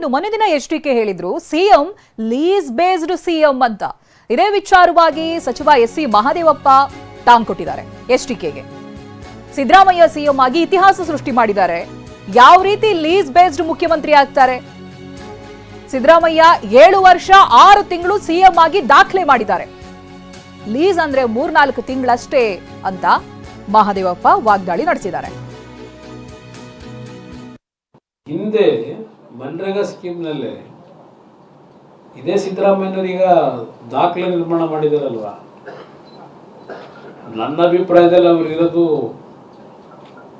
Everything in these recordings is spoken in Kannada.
ಇನ್ನು ಮೊನ್ನೆ ದಿನ ಎಚ್ಡಿಕೆ ಹೇಳಿದ್ರು ಸಿಎಂ ಲೀಸ್ ಬೇಸ್ಡ್ ಸಿಎಂ ಅಂತ. ಇದೇ ವಿಚಾರವಾಗಿ ಸಚಿವ ಎಸ್.ಸಿ. ಮಹದೇವಪ್ಪ ಟಾಂಗ್ ಕೊಟ್ಟಿದ್ದಾರೆ ಎಚ್ಡಿಕೆಗೆ. ಸಿದ್ದರಾಮಯ್ಯ ಸಿಎಂ ಆಗಿ ಇತಿಹಾಸ ಸೃಷ್ಟಿ ಮಾಡಿದ್ದಾರೆ. ಯಾವ ರೀತಿ ಲೀಸ್ ಬೇಸ್ಡ್ ಮುಖ್ಯಮಂತ್ರಿ ಆಗ್ತಾರೆ? ಸಿದ್ದರಾಮಯ್ಯ 7 ವರ್ಷ 6 ತಿಂಗಳು ಸಿಎಂ ಆಗಿ ದಾಖಲೆ ಮಾಡಿದ್ದಾರೆ. ಲೀಸ್ ಅಂದ್ರೆ 3-4 ತಿಂಗಳಷ್ಟೇ ಅಂತ ಮಹದೇವಪ್ಪ ವಾಗ್ದಾಳಿ ನಡೆಸಿದ್ದಾರೆ. ಹಿಂದೆ ಮನ್ರೇಗಾ ಸ್ಕೀಮ್ನಲ್ಲೇ ಇದೇ ಸಿದ್ದರಾಮಯ್ಯನವರೀಗ ದಾಖಲೆ ನಿರ್ಮಾಣ ಮಾಡಿದಾರಲ್ವಾ, ನನ್ನ ಅಭಿಪ್ರಾಯದಲ್ಲಿ ಅವ್ರು ಇರೋದು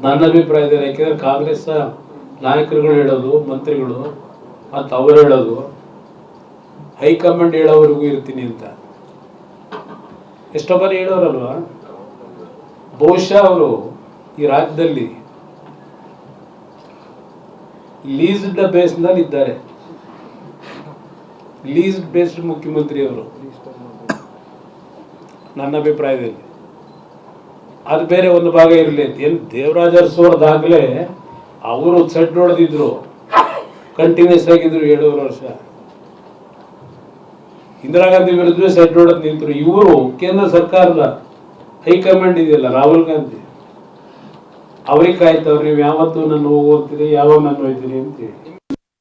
ಯಾಕೆಂದ್ರೆ ಕಾಂಗ್ರೆಸ್ ನಾಯಕರುಗಳು ಹೇಳೋದು, ಮಂತ್ರಿಗಳು ಮತ್ತು ಅವರು ಹೇಳೋದು, ಹೈಕಮಾಂಡ್ ಹೇಳೋವರೆಗೂ ಇರ್ತೀನಿ ಅಂತ ಎಷ್ಟೋ ಬಾರಿ ಹೇಳೋರಲ್ವಾ. ಬಹುಶಃ ಅವರು ಈ ರಾಜ್ಯದಲ್ಲಿ ಲೀಸ್ಡ್ ಬೇಸ್ನಲ್ಲಿ ಇದ್ದಾರೆ. ಲೀಸ್ಡ್ ಬೇಸ್ಡ್ ಮುಖ್ಯಮಂತ್ರಿ ಅವರು ನನ್ನ ಅಭಿಪ್ರಾಯದಲ್ಲಿ. ಅದು ಬೇರೆ ಒಂದು ಭಾಗ ಇರಲಿ ಅಂತ. ಏನು ದೇವರಾಜ ಅರಸು ದಾಖಲೆ ಅವರು ಸೆಟ್ ನೋಡ್ದಿದ್ರು, ಕಂಟಿನ್ಯೂಸ್ ಆಗಿದ್ರು 7 ವರ್ಷ. ಇಂದಿರಾ ಗಾಂಧಿ ವಿರುದ್ಧ ಸೆಟ್ ನೋಡೋದು ನಿಂತರು. ಇವರು ಕೇಂದ್ರ ಸರ್ಕಾರದ ಹೈಕಮಾಂಡ್ ಇದೆಯಲ್ಲ, ರಾಹುಲ್ ಗಾಂಧಿ, ಅವ್ರಿಗೆ ಕಾಯ್ತವ್ರು, ನೀವು ಯಾವತ್ತೂ ನಾನು ಹೋಗ್ತೀರಿ, ಯಾವಾಗ ನಾನು ಹೋಗ್ತೀನಿ ಅಂತ ಹೇಳಿ.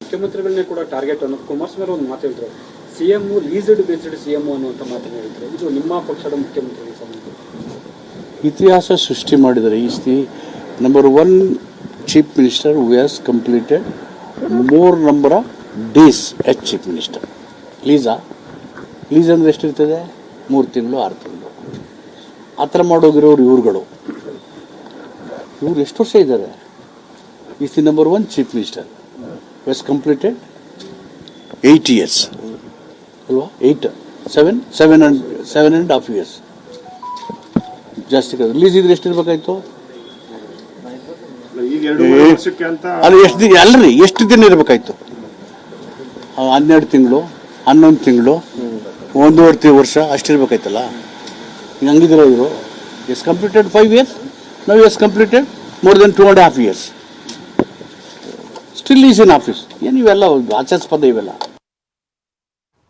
ಮುಖ್ಯಮಂತ್ರಿಗಳನ್ನೇ ಕೂಡ ಟಾರ್ಗೆಟ್ ಅನ್ನೋದು ಕುಮಾರಸ್ವಾಮಿ ಒಂದು ಮಾತು ಹೇಳಿದ್ರು, ಸಿಎಂ ಲೀಸ್ಡ್ ಬೇಸ್ಡ್ ಸಿಎಂ ಅನ್ನುವಂಥ ಮಾತನ್ನು ಹೇಳಿದ್ರು. ಇದು ನಿಮ್ಮ ಪಕ್ಷದ ಮುಖ್ಯಮಂತ್ರಿಗಳಿಗೆ ಸಂಬಂಧ ಇತಿಹಾಸ ಸೃಷ್ಟಿ ಮಾಡಿದರೆ. Is the number 1 chief minister who has completed more number of days as chief minister. ಲೀಸ್ ಅಂದರೆ ಎಷ್ಟಿರ್ತದೆ? 3 ತಿಂಗಳು 6 ತಿಂಗಳು ಆ ಥರ ಮಾಡೋಗಿರೋರು ಇವ್ರುಗಳು. ಇವ್ರು ಎಷ್ಟು ವರ್ಷ ಇದ್ದಾರೆ? Is the number 1 chief minister who has completed 8 years ಅಲ್ವಾ? 7.5 years ಜಾಸ್ತಿ. ರಿಲೀಸ್ ಇದ್ರೆ ಎಷ್ಟಿರ್ಬೇಕಾಯ್ತು? ಅಲ್ಲರಿ, ಎಷ್ಟು ದಿನ ಇರಬೇಕಾಯ್ತು? 12 ತಿಂಗಳು, 11 ತಿಂಗಳು, 1.5 ವರ್ಷ ಅಷ್ಟಿರ್ಬೇಕಾಯ್ತಲ್ಲ. ಹಂಗಿದ್ರೆ ಇವರು ಎಸ್ ಕಂಪ್ಲೀಟೆಡ್ 5 years, ನಾವು as completed more than 2.5 years. Still is in office. ಏನು ಇವೆಲ್ಲ ಹಾಸ್ಯಾಸ್ಪದ ಇವೆಲ್ಲ.